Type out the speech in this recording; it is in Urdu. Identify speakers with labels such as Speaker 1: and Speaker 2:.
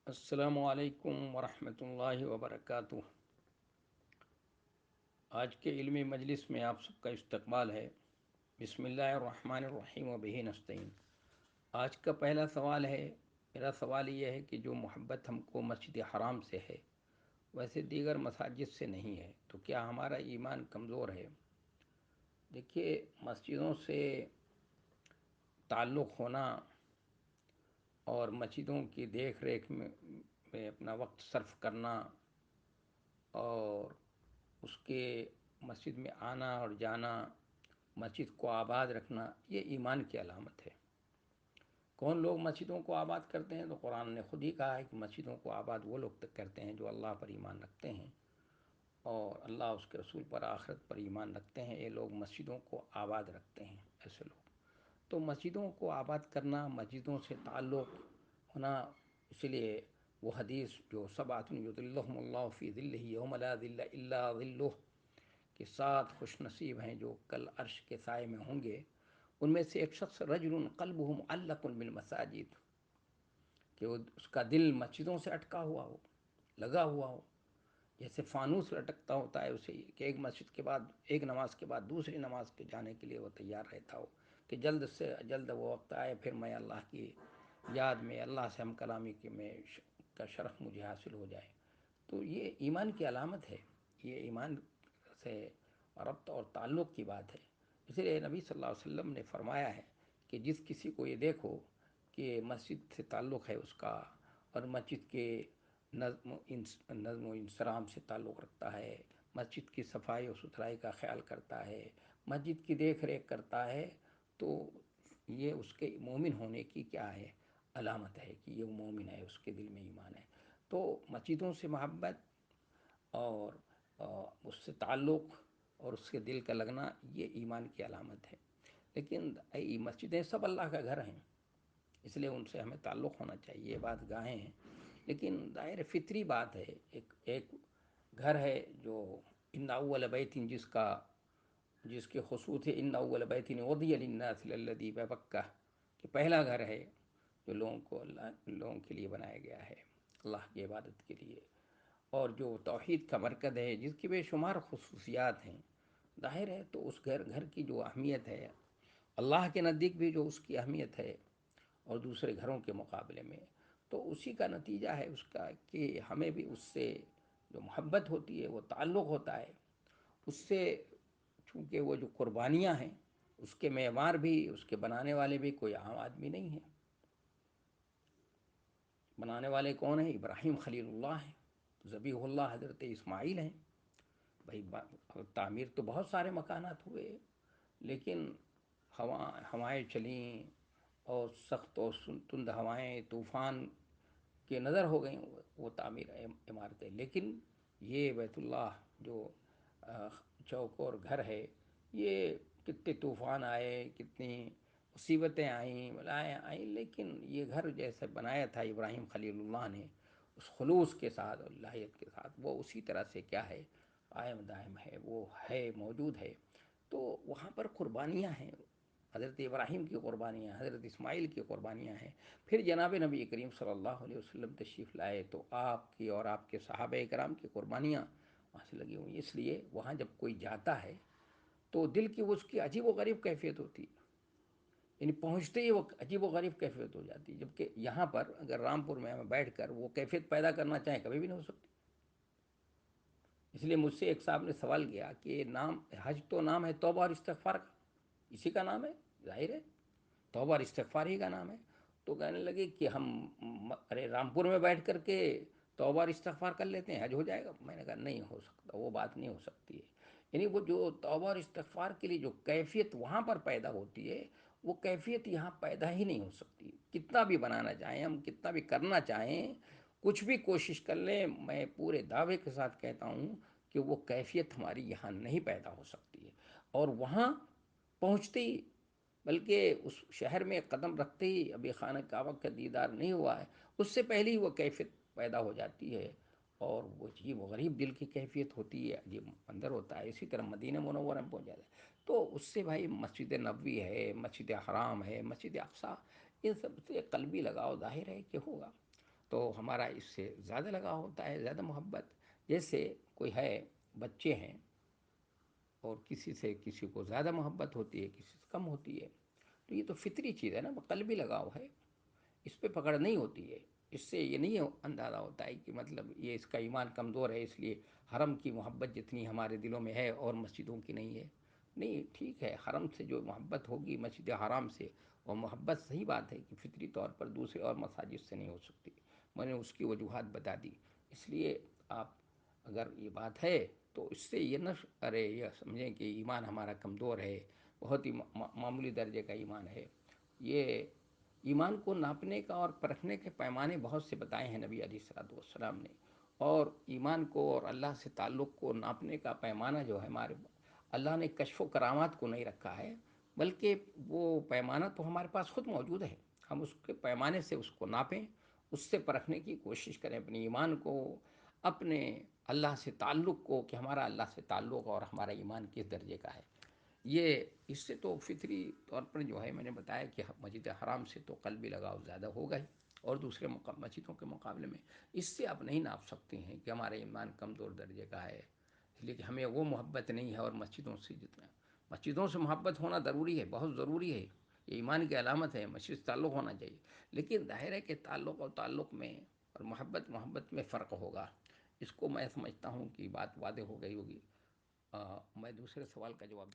Speaker 1: السلام علیکم ورحمۃ اللہ وبرکاتہ۔ آج کے علمی مجلس میں آپ سب کا استقبال ہے۔ بسم اللہ الرحمن الرحیم و بہ نستعین۔ آج کا پہلا سوال ہے، میرا سوال یہ ہے کہ جو محبت ہم کو مسجد حرام سے ہے ویسے دیگر مساجد سے نہیں ہے تو کیا ہمارا ایمان کمزور ہے؟ دیکھیے، مسجدوں سے تعلق ہونا اور مسجدوں کی دیکھ ریکھ میں اپنا وقت صرف کرنا اور اس کے مسجد میں آنا اور جانا، مسجد کو آباد رکھنا، یہ ایمان کی علامت ہے۔ کون لوگ مسجدوں کو آباد کرتے ہیں؟ تو قرآن نے خود ہی کہا ہے کہ مسجدوں کو آباد وہ لوگ تک کرتے ہیں جو اللہ پر ایمان رکھتے ہیں اور اللہ اس کے رسول پر آخرت پر ایمان رکھتے ہیں، یہ لوگ مسجدوں کو آباد رکھتے ہیں، ایسے لوگ۔ تو مسجدوں کو آباد کرنا، مسجدوں سے تعلق ہونا، اس لیے وہ حدیث جو سبعۃ یظلھم اللہ فی ظلہ یوم لا ظل الا ظلہ، کہ 7 خوش نصیب ہیں جو کل عرش کے سائے میں ہوں گے، ان میں سے ایک شخص رجل قلبہ معلق بالمساجد، کہ اس کا دل مسجدوں سے اٹکا ہوا ہو، لگا ہوا ہو، جیسے فانوس لٹکتا ہوتا ہے اسے، کہ ایک مسجد کے بعد، ایک نماز کے بعد دوسری نماز کے جانے کے لیے وہ تیار رہتا ہو کہ جلد سے جلد وہ وقت آئے، پھر میں اللہ کی یاد میں، اللہ سے ہم کلامی کے میں کا شرف مجھے حاصل ہو جائے۔ تو یہ ایمان کی علامت ہے، یہ ایمان سے ربط اور تعلق کی بات ہے۔ اس لیے نبی صلی اللہ علیہ وسلم نے فرمایا ہے کہ جس کسی کو یہ دیکھو کہ مسجد سے تعلق ہے اس کا اور مسجد کے نظم و انصرام سے تعلق رکھتا ہے، مسجد کی صفائی و ستھرائی کا خیال کرتا ہے، مسجد کی دیکھ ریکھ کرتا ہے، تو یہ اس کے مومن ہونے کی کیا ہے؟ علامت ہے کہ یہ مومن ہے، اس کے دل میں ایمان ہے۔ تو مسجدوں سے محبت اور اس سے تعلق اور اس کے دل کا لگنا، یہ ایمان کی علامت ہے۔ لیکن مسجدیں سب اللہ کا گھر ہیں، اس لیے ان سے ہمیں تعلق ہونا چاہیے، یہ بات گاہیں ہیں، لیکن ظاہر فطری بات ہے۔ ایک گھر ہے جو ان اول بیت، جس کے خصوص ہے ان اول بیت وضع للناس للذی ببکہ، کہ پہلا گھر ہے جو لوگوں کے لیے بنایا گیا ہے، اللہ کی عبادت کے لیے، اور جو توحید کا مرکز ہے، جس کی بے شمار خصوصیات ہیں۔ ظاہر ہے تو اس گھر کی جو اہمیت ہے، اللہ کے نزدیک بھی جو اس کی اہمیت ہے اور دوسرے گھروں کے مقابلے میں، تو اسی کا نتیجہ ہے اس کا کہ ہمیں بھی اس سے جو محبت ہوتی ہے، وہ تعلق ہوتا ہے اس سے، چونکہ وہ جو قربانیاں ہیں اس کے معمار بھی، اس کے بنانے والے بھی کوئی عام آدمی نہیں ہیں۔ بنانے والے کون ہیں؟ ابراہیم خلیل اللہ ہیں، ذبیح اللہ حضرت اسماعیل ہیں۔ بھائی تعمیر تو بہت سارے مکانات ہوئے، لیکن ہوائیں چلیں اور سخت اور تند ہوائیں، طوفان کے نظر ہو گئیں وہ تعمیر عمارتیں، لیکن یہ بیت اللہ جو چوک اور گھر ہے، یہ کتنے طوفان آئے، کتنی مصیبتیں آئیں، بلائیں آئیں، لیکن یہ گھر جیسے بنایا تھا ابراہیم خلیل اللہ نے، اس خلوص کے ساتھ اور اللہیت کے ساتھ، وہ اسی طرح سے کیا ہے؟ قائم دائم ہے، وہ ہے، موجود ہے۔ تو وہاں پر قربانیاں ہیں، حضرت ابراہیم کی قربانیاں، حضرت اسماعیل کی قربانیاں ہیں، پھر جناب نبی کریم صلی اللہ علیہ وسلم تشریف لائے تو آپ کی اور آپ کے صحابہ کرام کی قربانیاں وہاں سے لگی ہوئی۔ اس لیے وہاں جب کوئی جاتا ہے تو دل کی اس کی عجیب و غریب کیفیت ہوتی ہے، یعنی پہنچتے ہی وہ عجیب و غریب کیفیت ہو جاتی ہے، جبکہ یہاں پر اگر رامپور میں ہمیں بیٹھ کر وہ کیفیت پیدا کرنا چاہیں کبھی بھی نہیں ہو سکتی۔ اس لیے مجھ سے ایک صاحب نے سوال کیا کہ نام حج تو نام ہے توبہ اور استغفار کا، اسی کا نام ہے، ظاہر ہے توبہ اور استغفار ہی کا نام ہے۔ تو کہنے لگے کہ ہم ارے رامپور میں بیٹھ کر کے توبہ اور استغفار کر لیتے ہیں، حج ہو جائے گا؟ میں نے کہا نہیں ہو سکتا، وہ بات نہیں ہو سکتی ہے۔ یعنی وہ جو توبہ اور استغفار کے لیے جو کیفیت وہاں پر پیدا ہوتی ہے، وہ کیفیت یہاں پیدا ہی نہیں ہو سکتی، کتنا بھی بنانا چاہیں ہم، کتنا بھی کرنا چاہیں، کچھ بھی کوشش کر لیں، میں پورے دعوے کے ساتھ کہتا ہوں کہ وہ کیفیت ہماری یہاں نہیں پیدا ہو سکتی ہے۔ اور وہاں پہنچتے ہی، بلکہ اس شہر میں قدم رکھتے ہی، ابھی خانہ کعبہ کا دیدار نہیں ہوا ہے، اس سے پہلے ہی وہ کیفیت پیدا ہو جاتی ہے، اور وہ عجیب و غریب دل کی کیفیت ہوتی ہے، عجیب اندر ہوتا ہے۔ اسی طرح مدینہ منورہ میں پہنچ جاتا ہے تو اس سے بھائی مسجد نبوی ہے، مسجد حرام ہے، مسجد اقصیٰ، ان سب سے قلبی لگاؤ ظاہر ہے کہ ہوگا۔ تو ہمارا اس سے زیادہ لگاؤ ہوتا ہے، زیادہ محبت. جیسے کوئی ہے، بچے ہیں، اور کسی سے کسی کو زیادہ محبت ہوتی ہے، کسی سے کم ہوتی ہے. تو یہ تو فطری چیز ہے نا، قلبی لگاؤ ہے، اس پہ پکڑ نہیں ہوتی ہے. اس سے یہ نہیں اندازہ ہوتا ہے کہ مطلب یہ اس کا ایمان کمزور ہے اس لیے حرم کی محبت جتنی ہمارے دلوں میں ہے اور مسجدوں کی نہیں ہے. نہیں، ٹھیک ہے، حرم سے جو محبت ہوگی، مسجد حرام سے، اور محبت صحیح بات ہے کہ فطری طور پر دوسرے اور مساجد سے نہیں ہو سکتی. میں نے اس کی وجوہات بتا دی. اس لیے آپ، اگر یہ بات ہے تو اس سے یہ نہ ارے یہ سمجھیں کہ ایمان ہمارا کمزور ہے، بہت ہی معمولی درجے کا ایمان ہے. یہ ایمان کو ناپنے کا اور پرکھنے کے پیمانے بہت سے بتائے ہیں نبی علیہ الصلوۃ والسلام نے. اور ایمان کو اور اللہ سے تعلق کو ناپنے کا پیمانہ جو ہے، ہمارے اللہ نے کشف و کرامات کو نہیں رکھا ہے، بلکہ وہ پیمانہ تو ہمارے پاس خود موجود ہے. ہم اس کے پیمانے سے اس کو ناپیں، اس سے پرکھنے کی کوشش کریں اپنے ایمان کو، اپنے اللہ سے تعلق کو، کہ ہمارا اللہ سے تعلق اور ہمارا ایمان کس درجے کا ہے. یہ اس سے تو فطری طور پر جو ہے، میں نے بتایا کہ مسجد حرام سے تو قلبی لگاؤ زیادہ ہوگا ہی، اور دوسرے مسجدوں کے مقابلے میں اس سے آپ نہیں ناپ سکتے ہیں کہ ہمارا ایمان کمزور درجے کا ہے، اس لیے کہ ہمیں وہ محبت نہیں ہے. اور مسجدوں سے جتنا، مسجدوں سے محبت ہونا ضروری ہے، بہت ضروری ہے، یہ ایمان کی علامت ہے، مسجد سے تعلق ہونا چاہیے. لیکن ظاہر ہے کہ تعلق اور تعلق میں اور محبت میں فرق ہوگا. اس کو میں سمجھتا ہوں کہ بات واضح ہو گئی ہوگی. میں دوسرے سوال کا جواب